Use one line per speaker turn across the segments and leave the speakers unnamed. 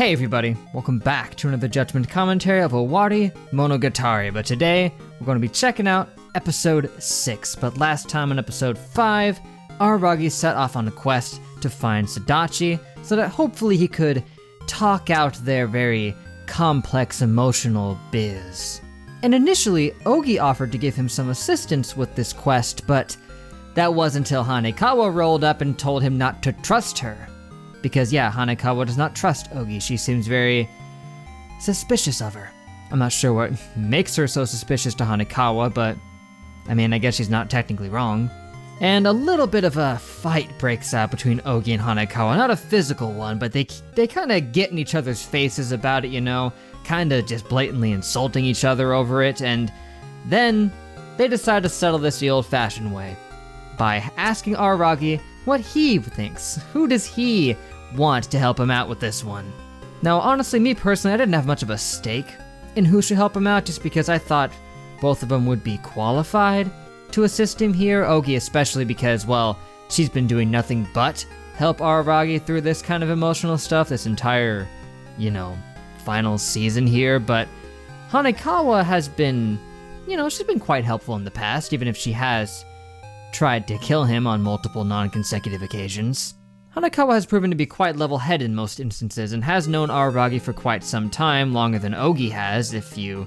Hey everybody, welcome back to another Judgment commentary of Owarimonogatari, but today we're going to be checking out episode 6, but last time in episode 5, Araragi set off on a quest to find Sodachi so that hopefully he could talk out their very complex emotional biz. And initially, Ogi offered to give him some assistance with this quest, but that was until Hanekawa rolled up and told him not to trust her. Because yeah, Hanekawa does not trust Ogi. She seems very suspicious of her. I'm not sure what makes her so suspicious to Hanekawa, but I mean, I guess she's not technically wrong. And a little bit of a fight breaks out between Ogi and Hanekawa. Not a physical one, but they kind of get in each other's faces about it, you know? Kind of just blatantly insulting each other over it, and then they decide to settle this the old-fashioned way by asking Araragi what he thinks. Who does he want to help him out with this one? Now, honestly, me personally, I didn't have much of a stake in who should help him out, just because I thought both of them would be qualified to assist him here. Ogi especially because, well, she's been doing nothing but help Araragi through this kind of emotional stuff this entire, final season here, but Hanekawa has been, she's been quite helpful in the past, even if she has tried to kill him on multiple non-consecutive occasions. Hanekawa has proven to be quite level-headed in most instances and has known Araragi for quite some time, longer than Ogi has, if you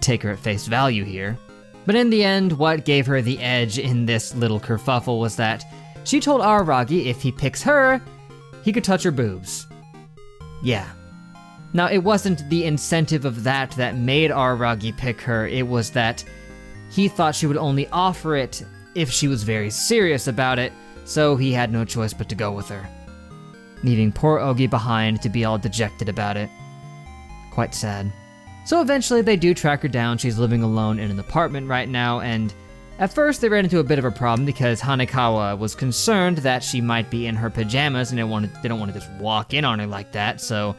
take her at face value here. But in the end, what gave her the edge in this little kerfuffle was that she told Araragi if he picks her, he could touch her boobs. Yeah. Now, it wasn't the incentive of that made Araragi pick her, it was that he thought she would only offer it if she was very serious about it, so he had no choice but to go with her, leaving poor Ogi behind to be all dejected about it. Quite sad. So eventually they do track her down. She's living alone in an apartment right now, and at first they ran into a bit of a problem because Hanekawa was concerned that she might be in her pajamas and they don't want to just walk in on her like that, so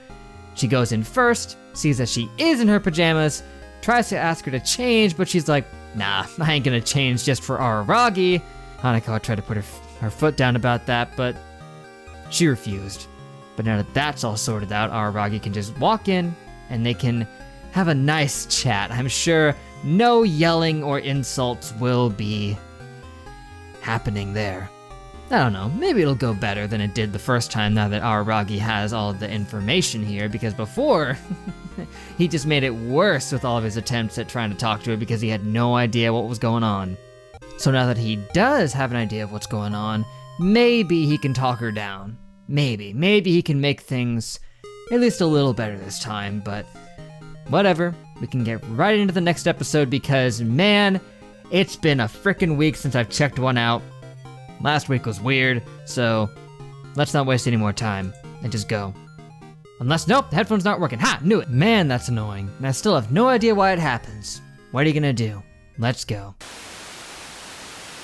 she goes in first, sees that she is in her pajamas, tries to ask her to change, but she's like, nah, I ain't gonna change just for Araragi. Hanekawa tried to put her foot down about that, but she refused. But now that that's all sorted out, Araragi can just walk in and they can have a nice chat. I'm sure no yelling or insults will be happening there. I don't know, maybe it'll go better than it did the first time now that Araragi has all of the information here, because before, he just made it worse with all of his attempts at trying to talk to her because he had no idea what was going on. So now that he does have an idea of what's going on, maybe he can talk her down. Maybe he can make things at least a little better this time, but whatever. We can get right into the next episode because, man, it's been a frickin' week since I've checked one out. Last week was weird, so let's not waste any more time and just go. Unless, nope, the headphone's not working. Ha, knew it. Man, that's annoying. And I still have no idea why it happens. What are you gonna do? Let's go.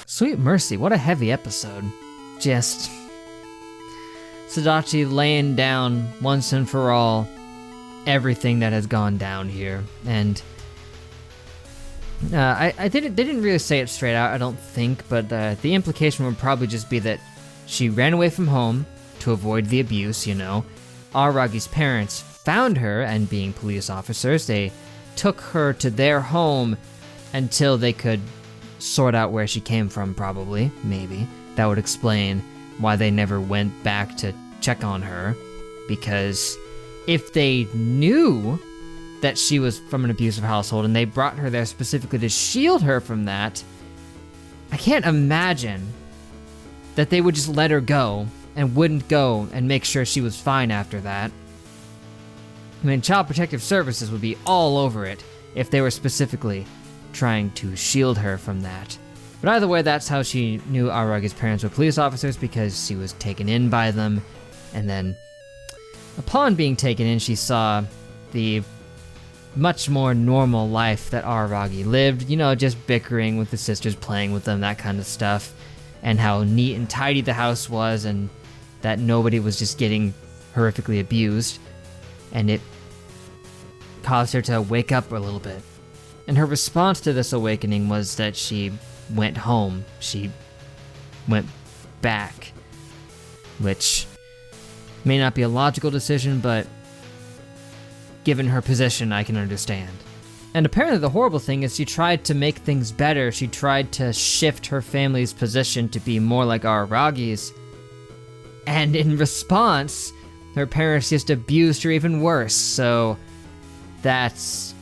Sweet mercy, what a heavy episode. Just Sodachi laying down once and for all everything that has gone down here. And they didn't really say it straight out, I don't think, but the implication would probably just be that she ran away from home to avoid the abuse, Araragi's parents found her, and being police officers, they took her to their home until they could sort out where she came from, probably, maybe. That would explain why they never went back to check on her, because if they knew that she was from an abusive household and they brought her there specifically to shield her from that, I can't imagine that they would just let her go and wouldn't go and make sure she was fine after that. I mean, Child Protective Services would be all over it if they were specifically trying to shield her from that. But either way, that's how she knew Araragi's parents were police officers, because she was taken in by them, and then upon being taken in, she saw the much more normal life that Araragi lived, just bickering with the sisters, playing with them, that kind of stuff, and how neat and tidy the house was, and that nobody was just getting horrifically abused, and it caused her to wake up a little bit. And her response to this awakening was that she went home. She went back, which May not be a logical decision, but given her position, I can understand. And apparently the horrible thing is she tried to make things better. She tried to shift her family's position to be more like Araragi's. And in response, her parents just abused her even worse. So there's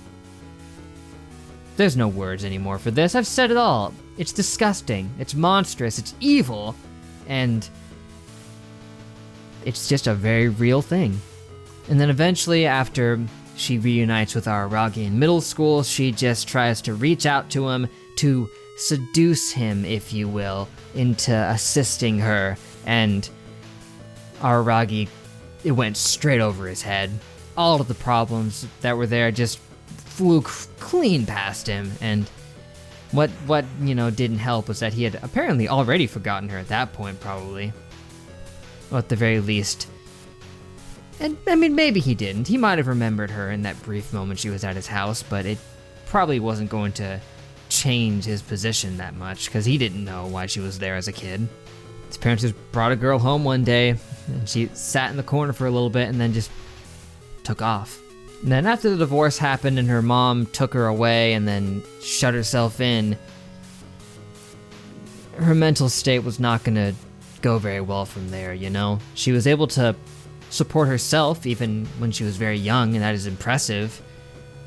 no words anymore for this. I've said it all. It's disgusting. It's monstrous. It's evil. And it's just a very real thing. And then eventually, after she reunites with Araragi in middle school, she just tries to reach out to him to seduce him, if you will, into assisting her. And Araragi, it went straight over his head. All of the problems that were there just flew clean past him. And what didn't help was that he had apparently already forgotten her at that point, probably. Well, at the very least. And, I mean, maybe he didn't. He might have remembered her in that brief moment she was at his house, but it probably wasn't going to change his position that much, because he didn't know why she was there as a kid. His parents just brought a girl home one day, and she sat in the corner for a little bit and then just took off. And then after the divorce happened and her mom took her away and then shut herself in, her mental state was not going to go very well from there, you know? She was able to support herself even when she was very young, and that is impressive.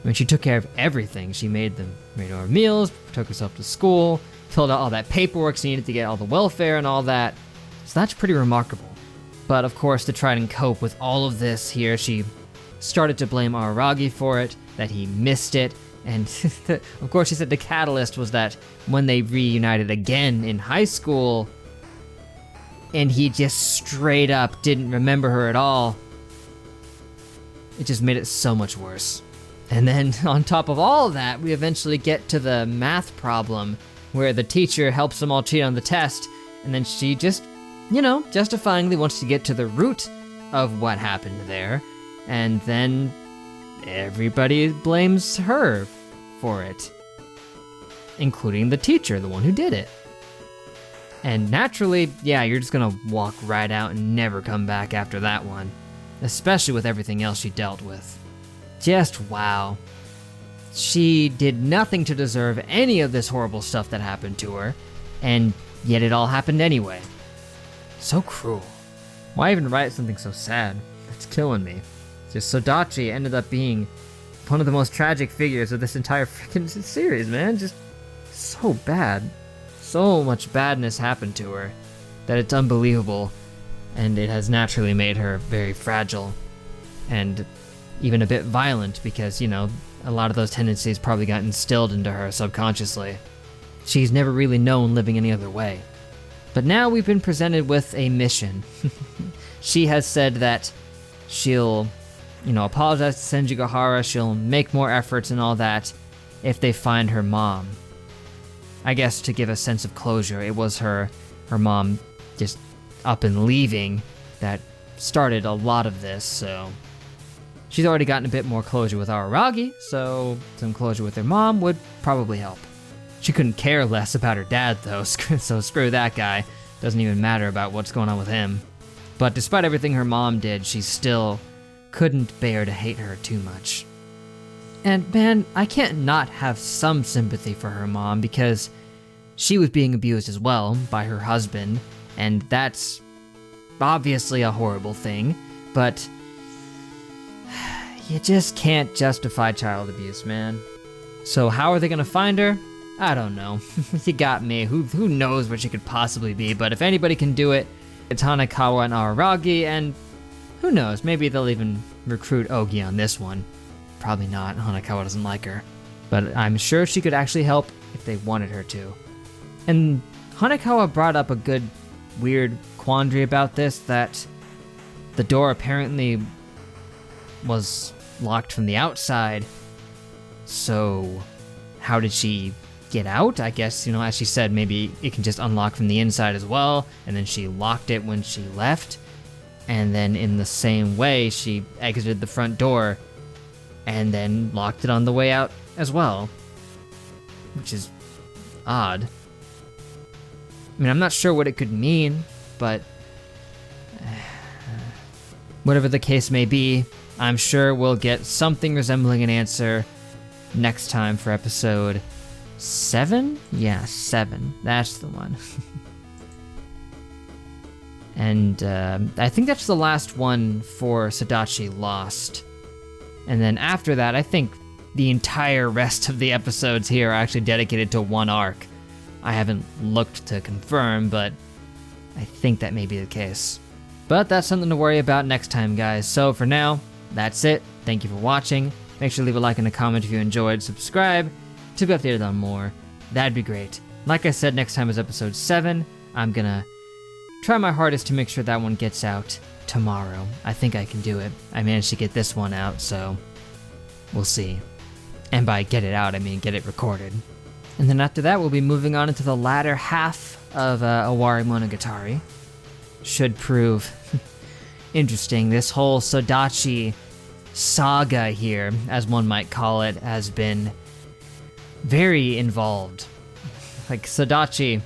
I mean, she took care of everything. She made her meals, took herself to school, filled out all that paperwork she needed to get all the welfare and all that. So that's pretty remarkable. But of course, to try and cope with all of this here, she started to blame Araragi for it, that he missed it, and of course she said the catalyst was that when they reunited again in high school, and he just straight up didn't remember her at all, it just made it so much worse. And then on top of all of that, we eventually get to the math problem where the teacher helps them all cheat on the test, and then she just, justifyingly wants to get to the root of what happened there, and then everybody blames her for it, including the teacher, the one who did it. And naturally, yeah, you're just gonna walk right out and never come back after that one, especially with everything else she dealt with. Just wow. She did nothing to deserve any of this horrible stuff that happened to her, and yet it all happened anyway. So cruel. Why even write something so sad? It's killing me. Just Sodachi ended up being one of the most tragic figures of this entire freaking series, man. Just so bad. So much badness happened to her that it's unbelievable, and it has naturally made her very fragile and even a bit violent because, a lot of those tendencies probably got instilled into her subconsciously. She's never really known living any other way. But now we've been presented with a mission. She has said that she'll, apologize to Senjigahara, she'll make more efforts and all that if they find her mom. I guess to give a sense of closure, it was her mom just up and leaving that started a lot of this, so she's already gotten a bit more closure with Araragi, so some closure with her mom would probably help. She couldn't care less about her dad though, so screw that guy. Doesn't even matter about what's going on with him. But despite everything her mom did, she still couldn't bear to hate her too much. And man, I can't not have some sympathy for her mom because she was being abused as well by her husband, and that's obviously a horrible thing, but you just can't justify child abuse, man. So how are they gonna find her? I don't know. You got me. Who knows where she could possibly be, but if anybody can do it, it's Hanekawa and Araragi, and who knows, maybe they'll even recruit Ogi on this one. Probably not, Hanekawa doesn't like her. But I'm sure she could actually help if they wanted her to. And Hanekawa brought up a good, weird quandary about this, that the door apparently was locked from the outside. So how did she get out? I guess, as she said, maybe it can just unlock from the inside as well, and then she locked it when she left. And then in the same way, she exited the front door and then locked it on the way out as well, which is odd. I mean, I'm not sure what it could mean, but Whatever the case may be, I'm sure we'll get something resembling an answer next time for episode 7? Yeah, 7. That's the one. And I think that's the last one for Sodachi Lost. And then after that, I think the entire rest of the episodes here are actually dedicated to one arc. I haven't looked to confirm, but I think that may be the case. But that's something to worry about next time, guys. So for now, that's it. Thank you for watching. Make sure to leave a like and a comment if you enjoyed. Subscribe to be updated on more. That'd be great. Like I said, next time is episode 7. I'm gonna try my hardest to make sure that one gets out tomorrow. I think I can do it. I managed to get this one out, so we'll see. And by get it out, I mean get it recorded. And then after that, we'll be moving on into the latter half of Owarimonogatari. Should prove interesting. This whole Sodachi saga here, as one might call it, has been very involved. Like Sodachi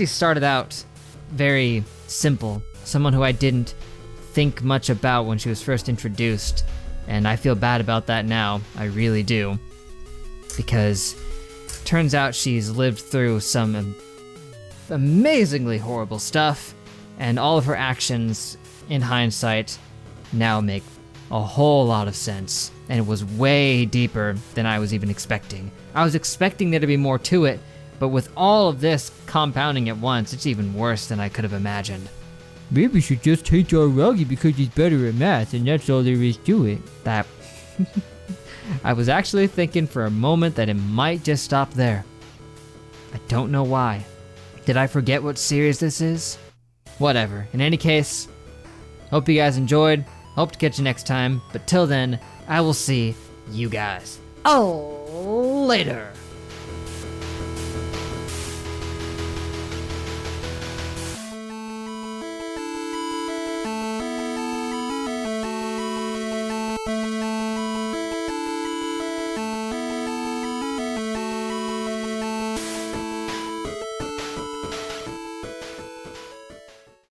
started out very simple. Someone who I didn't think much about when she was first introduced. And I feel bad about that now. I really do. Because turns out she's lived through some amazingly horrible stuff. And all of her actions, in hindsight, now make a whole lot of sense. And it was way deeper than I was even expecting. I was expecting there to be more to it, but with all of this compounding at once, it's even worse than I could have imagined.
Maybe we should just hate Aragi because he's better at math, and that's all there is to it.
That... I was actually thinking for a moment that it might just stop there. I don't know why. Did I forget what series this is? Whatever. In any case, hope you guys enjoyed. Hope to catch you next time. But till then, I will see you guys later.